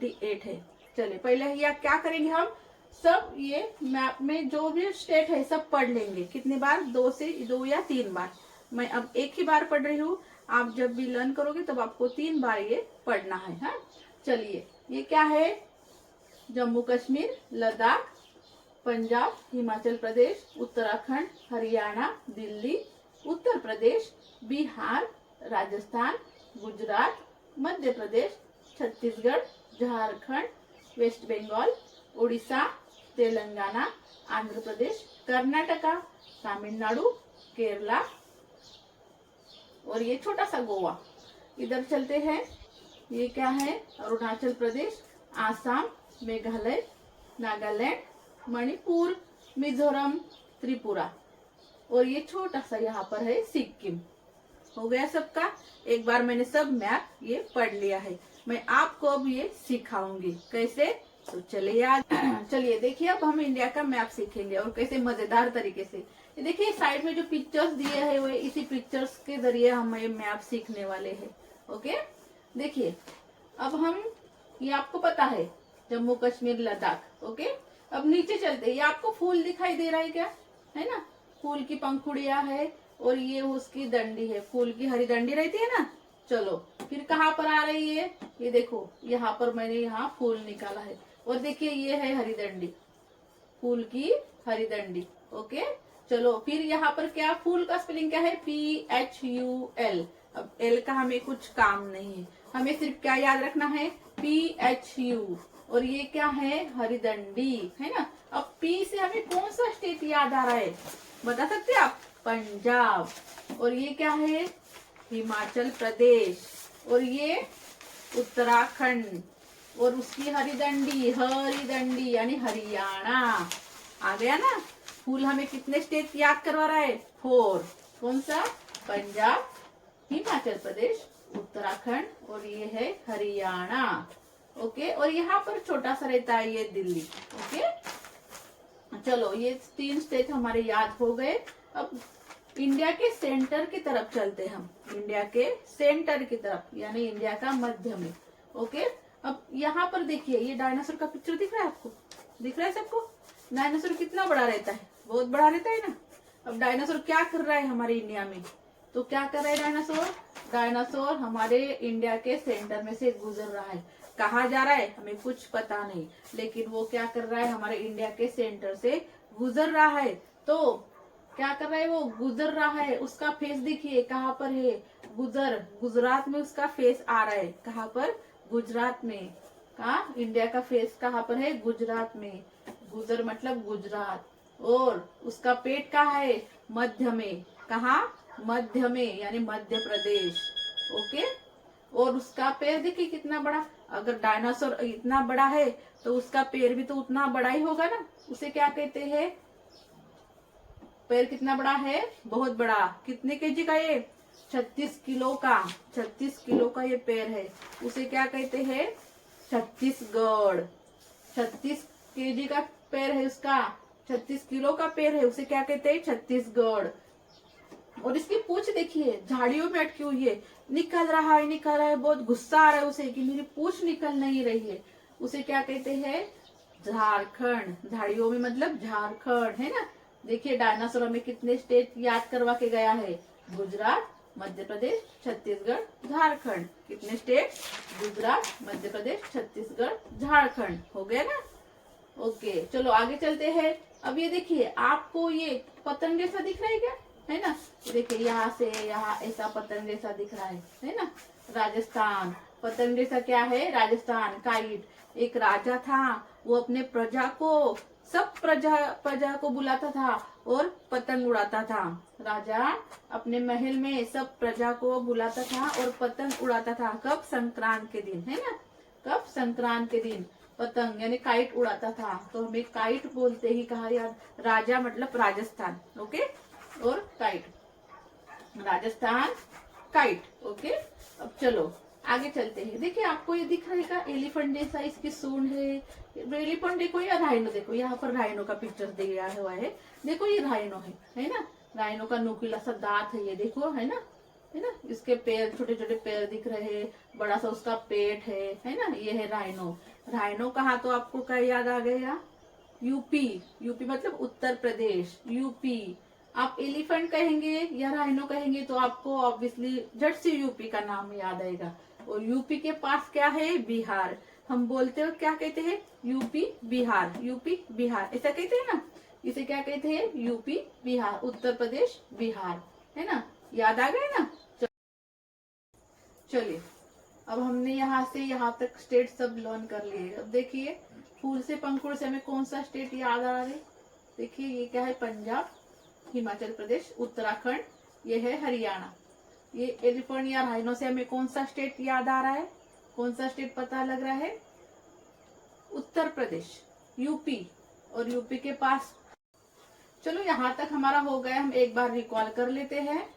28 है। चलिए पहले यह क्या करेंगे, हम सब ये मैप में जो भी स्टेट है सब पढ़ लेंगे। कितनी बार, 2 या 3 बार। मैं अब एक ही बार पढ़ रही हूँ, आप जब भी लर्न करोगे तब आपको 3 बार ये पढ़ना है। हाँ चलिए, ये क्या है, जम्मू कश्मीर, लद्दाख, पंजाब, हिमाचल प्रदेश, उत्तराखंड, हरियाणा, दिल्ली, उत्तर प्रदेश, बिहार, राजस्थान, गुजरात, मध्य प्रदेश, छत्तीसगढ़, झारखंड, वेस्ट बंगाल, उड़ीसा, तेलंगाना, आंध्र प्रदेश, कर्नाटका, तमिलनाडु, केरला और ये छोटा सा गोवा। इधर चलते हैं, ये क्या है, अरुणाचल प्रदेश, आसाम, मेघालय, नागालैंड, मणिपुर, मिजोरम, त्रिपुरा और ये छोटा सा यहाँ पर है सिक्किम। हो गया सबका। एक बार मैंने सब मैप ये पढ़ लिया है। मैं आपको अब ये सिखाऊंगी कैसे, तो चलिए चलिए देखिए, अब हम इंडिया का मैप सीखेंगे और कैसे मजेदार तरीके से। ये देखिए साइड में जो पिक्चर्स दिए हैं वो इसी पिक्चर्स के जरिए हम ये मैप सीखने वाले हैं। ओके, देखिए अब हम, ये आपको पता है जम्मू कश्मीर लद्दाख। ओके, अब नीचे चलते हैं। ये आपको फूल दिखाई दे रहा है क्या, है ना, फूल की पंखुड़ियां है और ये उसकी डंडी है, फूल की हरी डंडी रहती है ना। चलो फिर कहाँ पर आ रही है, ये देखो यहाँ पर मैंने यहाँ फूल निकाला है और देखिए ये है हरी डंडी, फूल की हरी डंडी। ओके, चलो फिर यहाँ पर क्या, फूल का स्पेलिंग क्या है, PHUL। अब एल का हमें कुछ काम नहीं है, हमें सिर्फ क्या याद रखना है, PHU। और ये क्या है, हरिदंडी, है ना। अब पी से हमें कौन सा स्टेट याद आ रहा है, बता सकते हैं आप, पंजाब। और ये क्या है, हिमाचल प्रदेश। और ये उत्तराखंड। और उसकी हरिदंडी, हरिदंडी यानी हरियाणा। आ गया ना। फूल हमें कितने स्टेट याद करवा रहा है, 4। कौन सा, पंजाब, हिमाचल प्रदेश, उत्तराखंड और ये है हरियाणा। ओके, और यहाँ पर छोटा सा रहता है ये दिल्ली। ओके, चलो ये 3 स्टेट हमारे याद हो गए। अब इंडिया के सेंटर की तरफ चलते हैं हम, इंडिया के सेंटर की तरफ यानी इंडिया का मध्य में। ओके, अब यहाँ पर देखिए ये डायनासोर का पिक्चर दिख रहा है आपको, दिख रहा है सबको। डायनासोर कितना बड़ा रहता है, बहुत बड़ा रहता है ना। अब डायनासोर क्या कर रहा है हमारे इंडिया में, तो क्या कर रहा है डायनासोर, डायनासोर हमारे इंडिया के सेंटर में से गुजर रहा है। कहाँ जा रहा है हमें कुछ पता नहीं, लेकिन वो क्या कर रहा है, हमारे इंडिया के सेंटर से गुजर रहा है। तो क्या कर रहा है, वो गुजर रहा है। उसका फेस देखिए कहाँ पर है, गुजरात में उसका फेस आ रहा है। कहाँ पर, गुजरात में। कहा, इंडिया का फेस कहाँ पर है, गुजरात में। गुजर मतलब गुजरात। और उसका पेट कहाँ है, मध्य में। कहा, मध्य में यानी मध्य प्रदेश। ओके, और उसका पैर देखिए कितना बड़ा। अगर डायनासोर इतना बड़ा है तो उसका पैर भी तो उतना बड़ा ही होगा ना। उसे क्या कहते हैं, पैर कितना बड़ा है, बहुत बड़ा। कितने केजी का ये, 36 किलो का, 36 किलो का ये पैर है। उसे क्या कहते हैं, छत्तीसगढ़। 36 केजी का पैर है उसका, 36 किलो का पैर है, उसे क्या कहते हैं, छत्तीसगढ़। और इसकी पूंछ देखिए झाड़ियों में अटकी हुई है, निकल रहा है, बहुत गुस्सा आ रहा है उसे कि मेरी पूंछ निकल नहीं रही है। उसे क्या कहते हैं, झारखंड। झाड़ियों में मतलब झारखंड, है ना। देखिए डायनासोर हमें कितने स्टेट याद करवा के गया है, गुजरात, मध्य प्रदेश, छत्तीसगढ़, झारखंड। कितने स्टेट, गुजरात, मध्य प्रदेश, छत्तीसगढ़, झारखंड। हो गया ना। ओके, चलो आगे चलते हैं। अब ये देखिए आपको ये पतंग जैसा दिख रहा है क्या, है ना। देखिए यहाँ से यहाँ ऐसा पतंग जैसा दिख रहा है ना। राजस्थान, पतंग जैसा क्या है, राजस्थान, काइट। एक राजा था, वो अपने सब प्रजा को बुलाता था और पतंग उड़ाता था। राजा अपने महल में सब प्रजा को बुलाता था और पतंग उड़ाता था। कब, संक्रांत के दिन, है ना। कब, संक्रांत के दिन पतंग यानी काइट उड़ाता था। तो हमें काइट बोलते ही कहा यार, राजा मतलब राजस्थान। ओके, और काइट, राजस्थान, काइट। ओके, अब चलो आगे चलते हैं। देखिए आपको ये दिख रहा है एलिफेंट जैसा इसकी सूंड है। एलिफेंट देखो या राइनो, देखो यहाँ पर राइनो का पिक्चर दिया हुआ है। देखो ये राइनो है ना। राइनो का नुकीला सा दांत है ये, देखो, है ना। इसके पैर, छोटे छोटे पैर दिख रहे हैं, बड़ा सा उसका पेट है ना। ये है राइनो। राइनो कहा तो आपको क्या याद आ गया? यूपी। यूपी मतलब उत्तर प्रदेश, यूपी। आप एलिफेंट कहेंगे या राइनो कहेंगे तो आपको ऑब्वियसली झट से यूपी का नाम याद आएगा। और यूपी के पास क्या है? बिहार। हम बोलते हो क्या कहते हैं? यूपी बिहार, यूपी बिहार ऐसा कहते हैं ना। इसे क्या कहते हैं? यूपी बिहार, उत्तर प्रदेश बिहार, है ना। याद आ गए ना। चलिए अब हमने यहाँ से यहाँ तक स्टेट सब लर्न कर लिए। अब देखिए फूल से पंखुड़ से हमें कौन सा स्टेट याद आ रहा है? देखिए ये क्या है? पंजाब, हिमाचल प्रदेश, उत्तराखंड, ये है हरियाणा। ये एलिफेंट या राइनो से हमें कौन सा स्टेट याद आ रहा है? कौन सा स्टेट पता लग रहा है? उत्तर प्रदेश, यूपी। और यूपी के पास, चलो यहाँ तक हमारा हो गया। हम एक बार रिकॉल कर लेते हैं।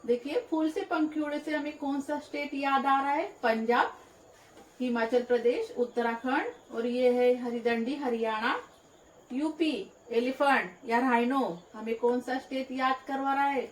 देखिए फूल से पंखुड़े से हमें कौन सा स्टेट याद आ रहा है? पंजाब, हिमाचल प्रदेश, उत्तराखंड, और ये है हरिदंडी हरियाणा। यूपी एलिफेंट या राइनो हमें कौन सा स्टेट याद करवा रहा है?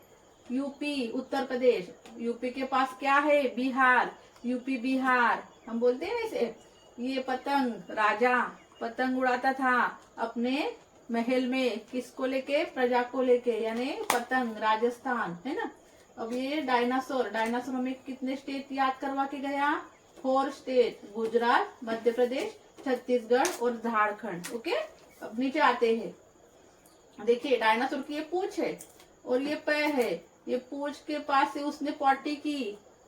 यूपी उत्तर प्रदेश। यूपी के पास क्या है? बिहार, यूपी बिहार। हम बोलते हैं ना इसे। ये पतंग, राजा पतंग उड़ाता था अपने महल में, किसको लेके? प्रजा को लेके, यानी पतंग, राजस्थान, है ना। अब ये डायनासोर, डायनासोर हमें कितने स्टेट याद करवा के गया? 4 स्टेट, गुजरात, मध्य प्रदेश, छत्तीसगढ़ और झारखंड। ओके अब नीचे आते हैं। देखिए डायनासोर की ये पूंछ है और ये पैर है। ये पूंछ के पास से उसने पॉटी की,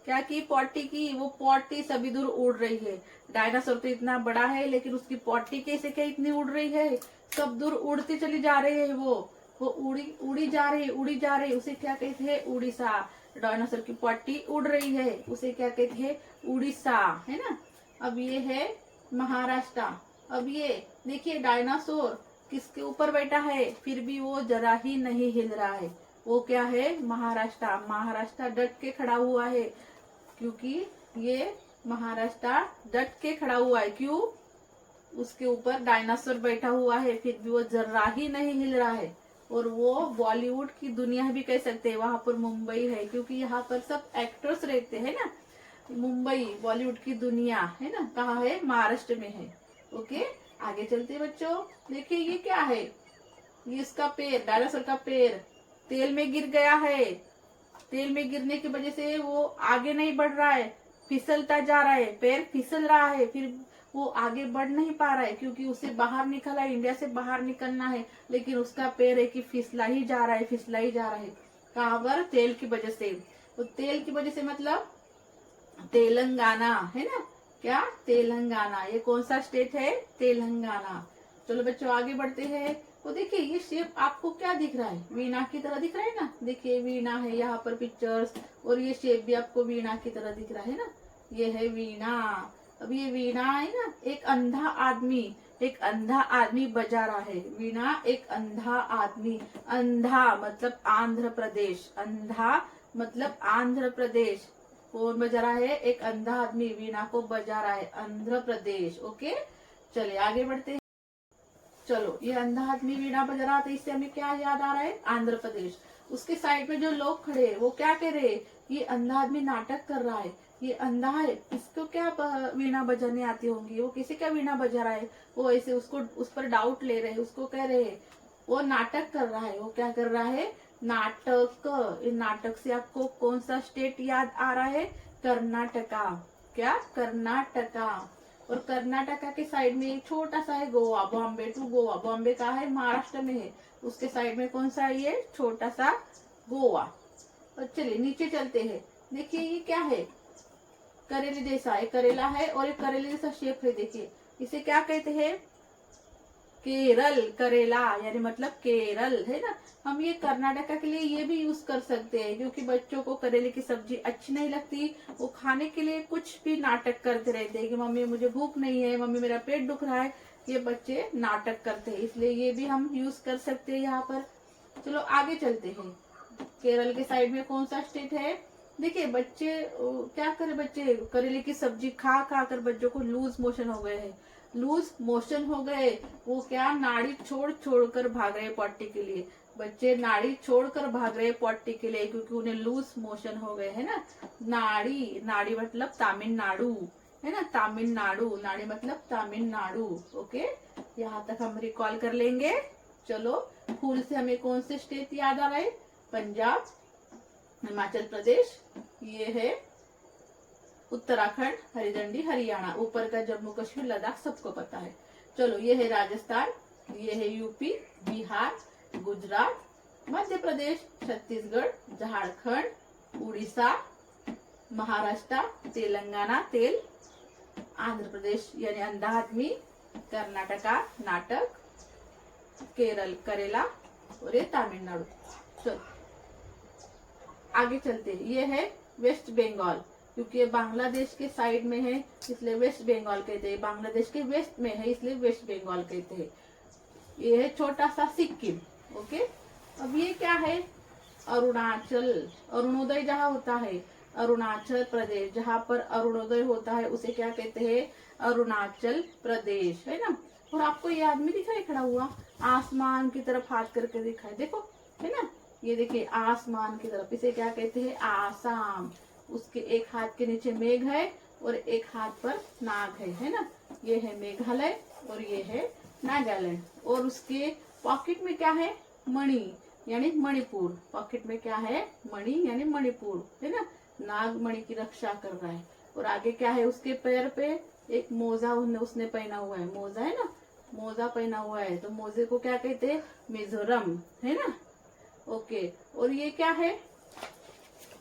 क्या की? पॉटी की। वो पॉटी सभी दूर उड़ रही है। डायनासोर तो इतना बड़ा है लेकिन उसकी पॉटी कैसे क्या इतनी उड़ रही है? सब दूर उड़ती चली जा रही है। वो उड़ी उड़ी जा रही, उड़ी जा रही। उसे क्या कहते हैं? उड़ीसा। डायनासोर की पॉटी उड़ रही है, उसे क्या कहते हैं? उड़ीसा, है ना। अब ये है महाराष्ट्र। अब ये देखिए डायनासोर किसके ऊपर बैठा है, फिर भी वो जरा ही नहीं हिल रहा है। वो क्या है? महाराष्ट्र। महाराष्ट्र डट के खड़ा हुआ है, क्योंकि ये महाराष्ट्र डट के खड़ा हुआ है। क्यों? उसके ऊपर डायनासोर बैठा हुआ है, फिर भी वो जरा ही नहीं हिल रहा है। और वो बॉलीवुड की दुनिया भी कह सकते हैं। वहां पर मुंबई है, क्योंकि यहाँ पर सब एक्टर्स रहते हैं ना। मुंबई बॉलीवुड की दुनिया है ना, कहाँ है? महाराष्ट्र में है। ओके आगे चलते बच्चों। देखिए ये क्या है? ये इसका पैर, डायनासोर का पैर तेल में गिर गया है। तेल में गिरने की वजह से वो आगे नहीं बढ़ रहा है, फिसलता जा रहा है। पैर फिसल रहा है, फिर वो आगे बढ़ नहीं पा रहा है, क्योंकि उसे बाहर निकला है, इंडिया से बाहर निकलना है। लेकिन उसका पैर है कि फिसला ही जा रहा है, फिसला ही जा रहा है। कहाँ पर? तेल की वजह से। तो तेल की वजह से मतलब तेलंगाना, है ना। क्या? तेलंगाना। ये कौन सा स्टेट है? तेलंगाना। चलो बच्चों आगे बढ़ते हैं। तो देखिए ये शेप आपको क्या दिख रहा है? वीणा की तरह दिख रहा है ना। देखिए वीणा है यहाँ पर पिक्चर्स, और ये शेप भी आपको वीणा की तरह दिख रहा है ना। ये है वीणा। अब ये वीणा है ना, एक अंधा आदमी बजा रहा है वीणा। एक अंधा आदमी, अंधा मतलब आंध्र प्रदेश, अंधा मतलब आंध्र प्रदेश। कौन बजा रहा है? एक अंधा आदमी वीणा को बजा रहा है, आंध्र प्रदेश। ओके चलिए आगे बढ़ते हैं। चलो ये अंधा आदमी वीणा बजा रहा था, इससे हमें क्या याद आ रहा है? आंध्र प्रदेश। उसके साइड में जो लोग खड़े हैं वो क्या कह रहे हैं? ये अंधा आदमी नाटक कर रहा है, ये अंधा है, इसको क्या वीणा बजाने आती होंगी, वो किसी का वीणा बजा रहा है। वो ऐसे उसको उस पर डाउट ले रहे हैं, उसको कह रहे हैं वो नाटक कर रहा है। वो क्या कर रहा है? नाटक। इन नाटक से आपको कौन सा स्टेट याद आ रहा है? कर्नाटका। क्या? कर्नाटका। और कर्नाटका के साइड में एक छोटा सा है गोवा, बॉम्बे टू गोवा। बॉम्बे कहाँ है? महाराष्ट्र में है। उसके साइड में कौन सा है? ये छोटा सा गोवा। और चलिए नीचे चलते हैं। देखिए ये क्या है? करेले जैसा, एक करेला है और एक करेले जैसा शेप है। देखिए इसे क्या कहते हैं? केरल। करेला यानी मतलब केरल, है ना। हम ये कर्नाटका के लिए ये भी यूज कर सकते हैं, क्योंकि बच्चों को करेले की सब्जी अच्छी नहीं लगती। वो खाने के लिए कुछ भी नाटक करते रहते हैं कि मम्मी मुझे भूख नहीं है, मम्मी मेरा पेट दुख रहा है। ये बच्चे नाटक करते हैं, इसलिए ये भी हम यूज कर सकते हैं यहाँ पर। चलो आगे चलते हैं। केरल के साइड में कौन सा स्टेट है? देखिए बच्चे क्या करे, बच्चे करेले की सब्जी खा खा कर बच्चों को लूज मोशन हो गए हैं। लूज मोशन हो गए, वो क्या? नाड़ी छोड़ छोड़ कर भाग रहे पॉटी के लिए। बच्चे नाड़ी छोड़कर भाग रहे पॉटी के लिए, क्योंकि उन्हें लूज मोशन हो गए, है ना। नाड़ी, नाड़ी मतलब तमिलनाडु, है ना, तमिलनाडु, नाड़ी मतलब तमिलनाडु। ओके, यहाँ तक हम रिकॉल कर लेंगे। चलो, फूल से हमें कौन से स्टेट याद आ रहा है? पंजाब, हिमाचल प्रदेश, ये है उत्तराखंड, हरिदंडी, हरियाणा, ऊपर का जम्मू कश्मीर, लद्दाख सबको पता है। चलो, ये है राजस्थान, ये है यूपी, बिहार, गुजरात, मध्य प्रदेश, छत्तीसगढ़, झारखंड, उड़ीसा, महाराष्ट्र, तेलंगाना, आंध्र प्रदेश यानी अंधा आदमी, कर्नाटका, नाटक, केरल, करेला, और ये तमिलनाडु। चलो आगे चलते हैं। ये है वेस्ट बंगाल, क्योंकि ये बांग्लादेश के साइड में है इसलिए वेस्ट बंगाल कहते हैं, बांग्लादेश के वेस्ट में है इसलिए वेस्ट बंगाल कहते हैं। ये है छोटा सा सिक्किम। ओके, अब ये क्या है? अरुणाचल, अरुणोदय जहाँ होता है, अरुणाचल प्रदेश, जहाँ पर अरुणोदय होता है उसे क्या कहते हैं? अरुणाचल प्रदेश, है ना। और आपको ये आदमी दिखाई खड़ा हुआ, आसमान की तरफ हाथ करके दिखाई, देखो, है ना, ये देखिए आसमान की तरफ, इसे क्या कहते हैं? आसाम। उसके एक हाथ के नीचे मेघ है और एक हाथ पर नाग है ना। ये है मेघालय और ये है नागालैंड। और उसके पॉकेट में क्या है? मणि यानी मणिपुर। पॉकेट में क्या है? मणि यानी मणिपुर, है ना। नाग मणि की रक्षा कर रहा है। और आगे क्या है? उसके पैर पे एक मोजा उसने पहना हुआ है, मोजा है ना, मोजा पहना हुआ है, तो मोजे को क्या कहते हैं? मिजोरम, है ना। ओके, और ये क्या है?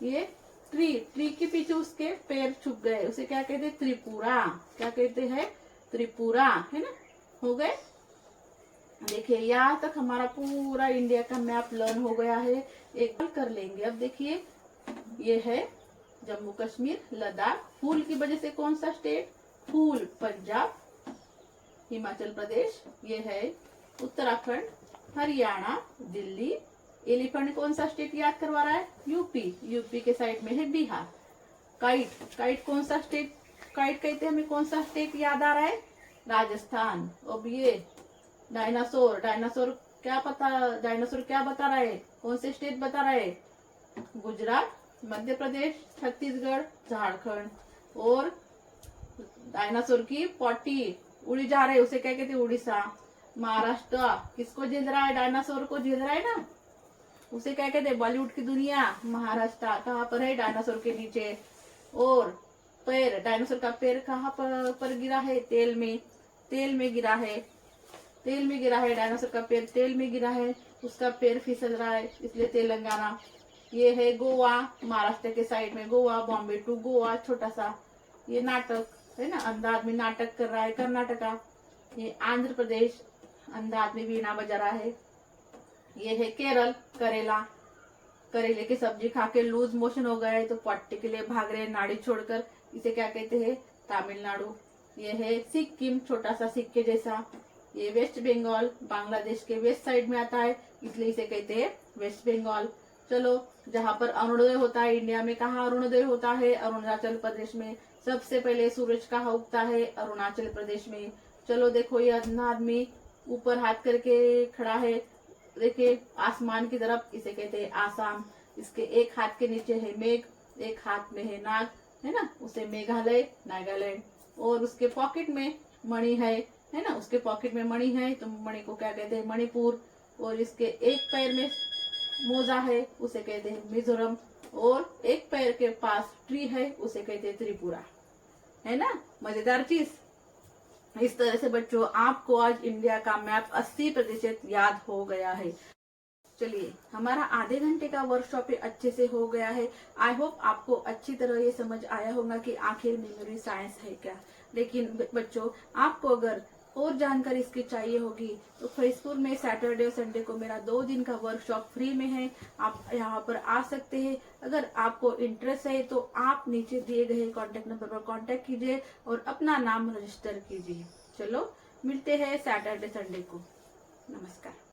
ये ट्री के पीछे उसके पैर छुप गए, उसे क्या कहते हैं? त्रिपुरा। क्या कहते हैं? त्रिपुरा, है ना। हो गए। देखिए, यहाँ तक हमारा पूरा इंडिया का मैप लर्न हो गया है। एक बार कर लेंगे। अब देखिए, ये है जम्मू कश्मीर, लद्दाख। फूल की वजह से कौन सा स्टेट? फूल, पंजाब, हिमाचल प्रदेश, ये है उत्तराखंड, हरियाणा, दिल्ली। एलिफेंट कौन सा स्टेट याद करवा रहा है? यूपी, यूपी के साइड में है बिहार। काइट, काइट कौन सा स्टेट काइट कहते हैं? हमें कौन सा स्टेट याद आ रहा है? राजस्थान। अब ये डायनासोर, डायनासोर क्या बता रहा है? कौन से स्टेट बता रहा है? गुजरात, मध्य प्रदेश, छत्तीसगढ़, झारखंड। और डायनासोर की पॉटी उड़ी जा रहे, उसे क्या कहते हैं? उड़ीसा। महाराष्ट्र किसको झेल रहा है? डायनासोर को झेल रहा है ना, उसे क्या कहते हैं? बॉलीवुड की दुनिया। महाराष्ट्र कहाँ पर है? डायनासोर के नीचे। और पैर, डायनासोर का पैर कहाँ पर गिरा है? तेल में गिरा है, डायनासोर का पैर तेल में गिरा है, उसका पैर फिसल रहा है, इसलिए तेलंगाना। ये है गोवा, महाराष्ट्र के साइड में गोवा, बॉम्बे टू गोवा, छोटा सा। ये नाटक है ना, अंधा आदमी नाटक कर रहा है, कर्नाटका। ये आंध्र प्रदेश, अंधा आदमी वीणा बजा रहा है। ये है केरल, करेले की सब्जी खा के लूज मोशन हो गए तो पट्टी के लिए भाग रहे नाड़ी छोड़कर, इसे क्या कहते हैं? तमिलनाडु। ये है सिक्किम, छोटा सा सिक्के जैसा। ये वेस्ट बंगाल, बांग्लादेश के वेस्ट साइड में आता है इसलिए इसे कहते हैं वेस्ट बंगाल। चलो, जहाँ पर अरुणोदय होता है इंडिया में, कहाँ अरुणोदय होता है? अरुणाचल प्रदेश में। सबसे पहले सूरज कहाँ उगता है? अरुणाचल प्रदेश में। चलो देखो, ये अंधा आदमी ऊपर हाथ करके खड़ा है, देखिए आसमान की तरफ, इसे कहते हैं आसाम। इसके एक हाथ के नीचे है मेघ, एक हाथ में है नाग, है ना, उसे मेघालय, नागालैंड। और उसके पॉकेट में मणि है ना, उसके पॉकेट में मणि है तो मणि को क्या कहते हैं? मणिपुर। और इसके एक पैर में मोजा है, उसे कहते हैं मिजोरम। और एक पैर के पास ट्री है, उसे कहते हैं त्रिपुरा, है ना। मजेदार चीज। इस तरह से बच्चों, आपको आज इंडिया का मैप 80% याद हो गया है। चलिए, हमारा आधे घंटे का वर्कशॉप अच्छे से हो गया है। आई होप आपको अच्छी तरह ये समझ आया होगा कि आखिर मेमोरी साइंस है क्या। लेकिन बच्चों, आपको अगर और जानकारी इसकी चाहिए होगी तो फेसबुक में सैटरडे और संडे को मेरा 2 दिन का वर्कशॉप फ्री में है, आप यहाँ पर आ सकते हैं। अगर आपको इंटरेस्ट है तो आप नीचे दिए गए कॉन्टेक्ट नंबर पर कॉन्टेक्ट कीजिए और अपना नाम रजिस्टर कीजिए। चलो, मिलते हैं सैटरडे संडे को। नमस्कार।